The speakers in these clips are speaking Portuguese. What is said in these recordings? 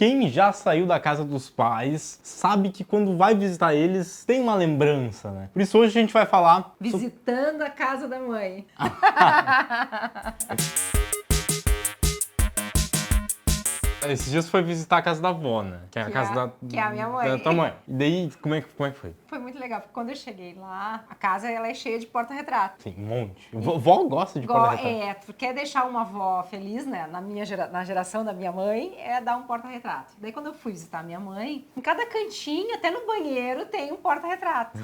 Quem já saiu da casa dos pais sabe que quando vai visitar eles tem uma lembrança, né? Por isso hoje a gente vai falar... Visitando a casa da mãe. Esses dias foi visitar a casa da avó, né? Que é a casa que é a minha mãe. da tua mãe. E daí, como é que foi? Foi muito legal, porque quando eu cheguei lá, a casa ela é cheia de porta-retrato. Sim, um monte. Vó gosta de porta-retrato. É, tu quer deixar uma avó feliz, né? Na geração da minha mãe, é dar um porta-retrato. Daí quando eu fui visitar a minha mãe, em cada cantinho, até no banheiro, tem um porta-retrato.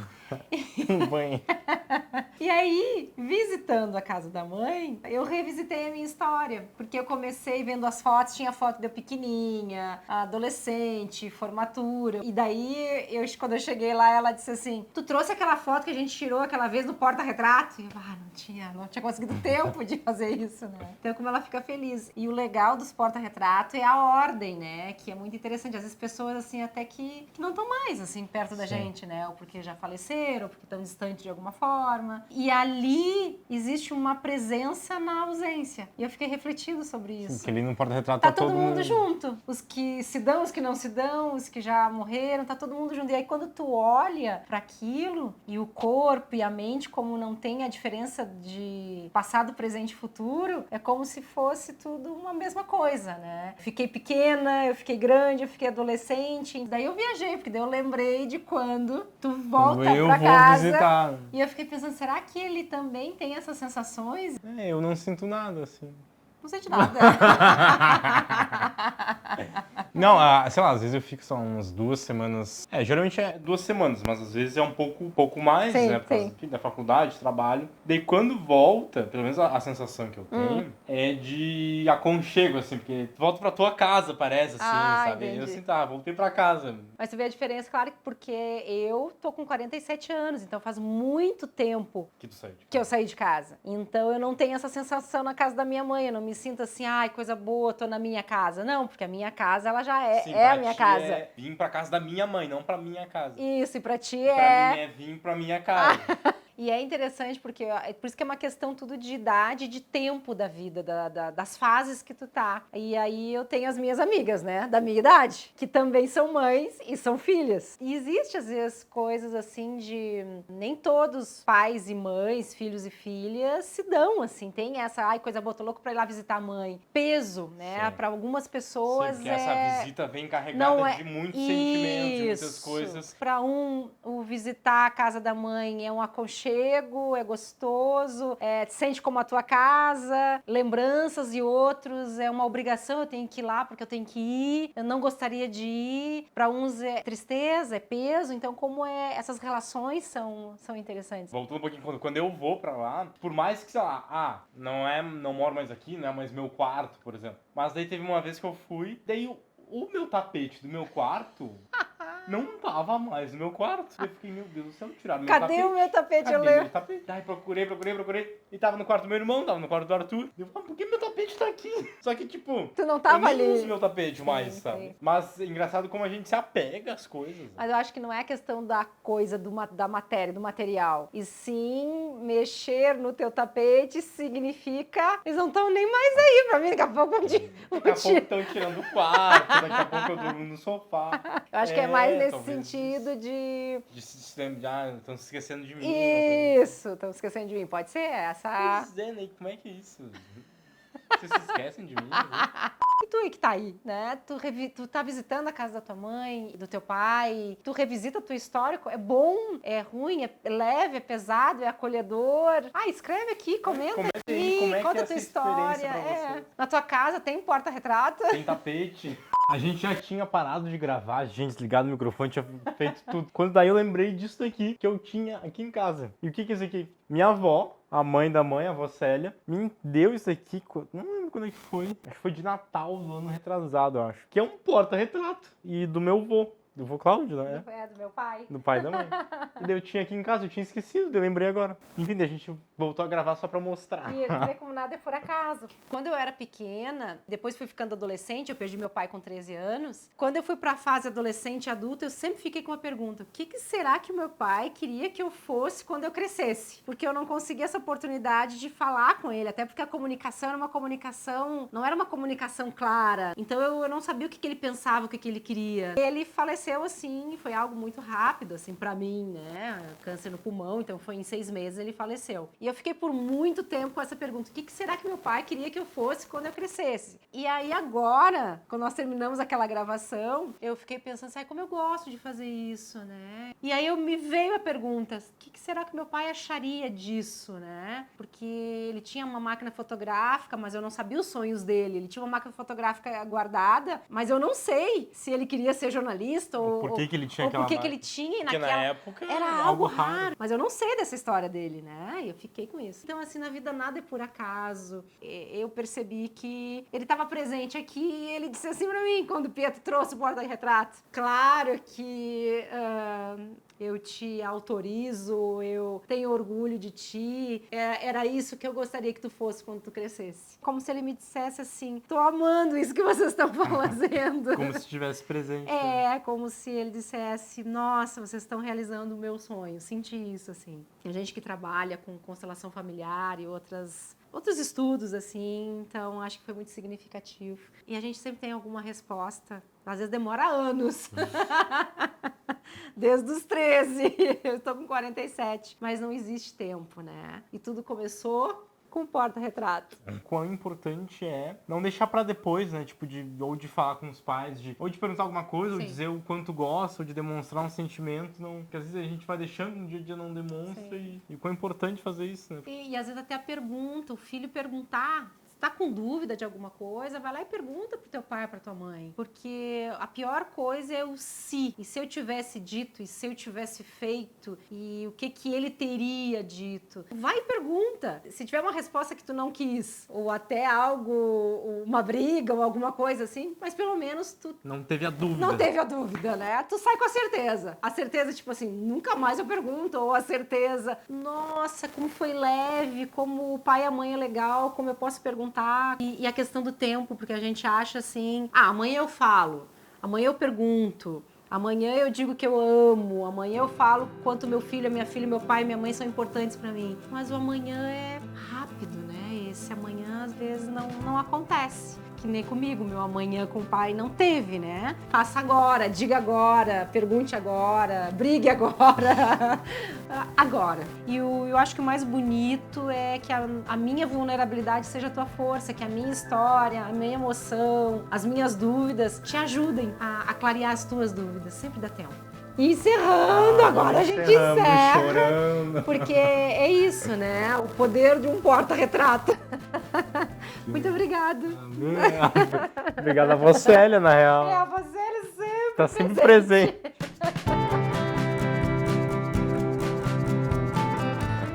No banheiro. E aí, visitando a casa da mãe, eu revisitei a minha história. Porque eu comecei vendo as fotos, tinha foto de eu pequenininha, adolescente, formatura. E daí, quando eu cheguei lá, ela disse assim, tu trouxe aquela foto que a gente tirou aquela vez no porta-retrato? E eu, não tinha conseguido tempo de fazer isso, né? Então, como ela fica feliz. E o legal dos porta-retratos é a ordem, né? Que é muito interessante. Às vezes, pessoas, assim, até que não estão mais, assim, perto da gente, né? Ou porque já faleceram, ou porque estão distantes de alguma forma. E ali existe uma presença na ausência. E eu fiquei refletindo sobre isso. Porque ali no porta-retrato tá todo mundo junto. Os que se dão, os que não se dão, os que já morreram, tá todo mundo junto. E aí quando tu olha para aquilo, e o corpo e a mente, como não tem a diferença de passado, presente e futuro, é como se fosse tudo uma mesma coisa, né? Fiquei pequena, eu fiquei grande, eu fiquei adolescente. Daí eu viajei, porque daí eu lembrei de quando tu volta pra casa. Visitar. E eu fiquei pensando, será que ele também tem essas sensações? Eu não sinto nada, assim. Não sente nada. Não, sei lá, às vezes eu fico só umas 2 semanas. Geralmente é 2 semanas, mas às vezes é um pouco mais, sim, né? Por causa da faculdade, trabalho. Daí quando volta, pelo menos a sensação que eu tenho é de aconchego, assim, porque tu volta pra tua casa, parece, assim, sabe? Entendi. Eu assim, voltei pra casa. Mas tu vê a diferença, claro, porque eu tô com 47 anos, então faz muito tempo Que tu saiu de casa. que eu saí de casa. Então eu não tenho essa sensação na casa da minha mãe, eu não me sinto assim, ai, coisa boa, tô na minha casa. Não, porque a minha casa, ela já Sim, é a minha casa. É vir pra casa da minha mãe, não pra minha casa. Isso, e pra ti Pra mim é vir pra minha casa. E é interessante porque, por isso que é uma questão tudo de idade, de tempo da vida, das fases que tu tá. E aí eu tenho as minhas amigas, né, da minha idade, que também são mães e são filhas. E existe às vezes coisas assim de nem todos pais e mães, filhos e filhas se dão assim. Tem essa, ai, coisa boa, tô louco pra ir lá visitar a mãe. Peso, né, pra algumas pessoas. Sim, porque essa visita vem carregada de muitos sentimentos, de muitas coisas. Pra o visitar a casa da mãe é um aconchego, é gostoso, sente como a tua casa, lembranças, e outros é uma obrigação, eu tenho que ir lá porque eu tenho que ir, eu não gostaria de ir. Para uns é tristeza, é peso, então como essas relações são interessantes. Voltando um pouquinho, quando eu vou pra lá, por mais que, sei lá, não moro mais aqui, não é mais meu quarto, por exemplo, mas daí teve uma vez que eu fui, daí o meu tapete do meu quarto não tava mais no meu quarto. Eu fiquei, meu Deus do céu, tiraram meu tapete. Cadê o meu tapete? Cadê Eu lembro. meu tapete? Aí procurei. E tava no quarto do meu irmão, tava no quarto do Arthur. Eu falei, por que meu tapete tá aqui? Só que, tipo, tu não tava eu nem ali. uso meu tapete mais, sabe? Mas é engraçado como a gente se apega às coisas. Né? Mas eu acho que não é a questão da coisa, da matéria, do material. E sim, mexer no teu tapete significa... Eles não estão nem mais aí pra mim. Daqui a pouco Daqui a pouco estão tirando o quarto, daqui a pouco eu durmo no sofá. Eu acho que é mais nesse sentido de... Estão se esquecendo de mim. Isso, estão se esquecendo de mim. Pode ser essa... Pois é, né? Como é que é isso? Vocês se esquecem de mim? Né? E tu aí que tá aí, né? Tu tá visitando a casa da tua mãe, do teu pai, tu revisita teu histórico, é bom, é ruim, é leve, é pesado, é acolhedor. Escreve aqui, comenta aqui, como é conta que é a tua essa história. experiência pra você? Na tua casa tem porta-retrato? Tem tapete. A gente já tinha parado de gravar, a gente desligado o microfone, tinha feito tudo. Quando daí eu lembrei disso daqui, que eu tinha aqui em casa. E o que é isso aqui? Minha avó, a mãe da mãe, a avó Célia, me deu isso aqui, não lembro quando é que foi. Acho que foi de Natal do ano retrasado, eu acho. Que é um porta-retrato. E do meu avô. Do vô Cláudio, né? É do meu pai. Do pai e da mãe. E daí eu tinha aqui em casa, eu tinha esquecido, daí eu lembrei agora. Enfim, daí a gente voltou a gravar só pra mostrar. E dizer como nada é por acaso. Quando eu era pequena, depois fui ficando adolescente, eu perdi meu pai com 13 anos. Quando eu fui pra fase adolescente e adulta, eu sempre fiquei com uma pergunta: o que será que o meu pai queria que eu fosse quando eu crescesse? Porque eu não conseguia essa oportunidade de falar com ele, até porque a comunicação era uma comunicação, não era uma comunicação clara. Então eu não sabia o que ele pensava, o que ele queria. Ele faleceu assim, foi algo muito rápido, assim, pra mim, né? Câncer no pulmão, então foi em 6 meses ele faleceu. E eu fiquei por muito tempo com essa pergunta: o que será que meu pai queria que eu fosse quando eu crescesse? E aí agora, quando nós terminamos aquela gravação, eu fiquei pensando, sabe como eu gosto de fazer isso, né? E aí me veio a pergunta: o que será que meu pai acharia disso, né? Porque ele tinha uma máquina fotográfica, mas eu não sabia os sonhos dele. Ele tinha uma máquina fotográfica guardada, mas eu não sei se ele queria ser jornalista ou Por que ele tinha ou aquela por que máquina? ele tinha. E Porque naquela na época era algo raro. Mas eu não sei dessa história dele, né? E eu fiquei com isso. Então, assim, na vida nada é por acaso. Eu percebi que ele estava presente aqui e ele disse assim pra mim, quando o Pietro trouxe o porta-retrato: claro que eu te autorizo, eu tenho orgulho de ti, era isso que eu gostaria que tu fosse quando tu crescesse. Como se ele me dissesse assim: tô amando isso que vocês estão fazendo. Como se estivesse presente. Como se ele dissesse: nossa, vocês estão realizando o meu sonho. Senti isso, assim. Tem gente que trabalha com constelação familiar e outros estudos, assim, então acho que foi muito significativo. E a gente sempre tem alguma resposta, às vezes demora anos. Desde os 13, eu estou com 47, mas não existe tempo, né? E tudo começou com porta-retrato. Quão importante é não deixar pra depois, né? Tipo, ou de falar com os pais, ou de perguntar alguma coisa, Sim. ou dizer o quanto gosta, ou de demonstrar um sentimento, não, porque às vezes a gente vai deixando, um dia a dia não demonstra, e quão importante fazer isso, né? E às vezes até a pergunta, o filho perguntar. Tá com dúvida de alguma coisa, vai lá e pergunta pro teu pai, pra tua mãe. Porque a pior coisa é o se. E se eu tivesse dito, e se eu tivesse feito, e o que ele teria dito. Vai e pergunta. Se tiver uma resposta que tu não quis, ou até algo, uma briga, ou alguma coisa assim, mas pelo menos tu não teve a dúvida. Não teve a dúvida, né? Tu sai com a certeza. A certeza, tipo assim, nunca mais eu pergunto. Ou a certeza, nossa, como foi leve, como o pai e a mãe é legal, como eu posso perguntar. E a questão do tempo, porque a gente acha assim: amanhã eu falo, amanhã eu pergunto, amanhã eu digo que eu amo, amanhã eu falo quanto meu filho, minha filha, meu pai e minha mãe são importantes pra mim. Mas o amanhã é rápido, né? Esse amanhã às vezes não acontece. Que nem comigo, meu amanhã com o pai não teve, né? Faça agora, diga agora, pergunte agora, brigue agora, agora. E eu acho que o mais bonito é que a minha vulnerabilidade seja a tua força, que a minha história, a minha emoção, as minhas dúvidas te ajudem a clarear as tuas dúvidas. Sempre dá tempo. E encerrando, agora a gente encerra. Chorando. Porque é isso, né? O poder de um porta-retrato. Muito obrigada. Obrigado a você, Célia, na real. A Vasélia sempre Tá sempre presente.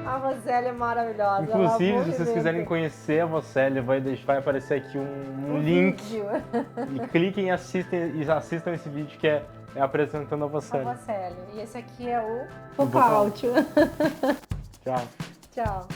A Vasélia é maravilhosa. Inclusive, se vocês quiserem conhecer a Vasélia, vai aparecer aqui um link. Vídeo. E cliquem e assistam esse vídeo que é apresentando a A Vasélia. Vasélia. E esse aqui é o Cláudio. Tchau. Tchau.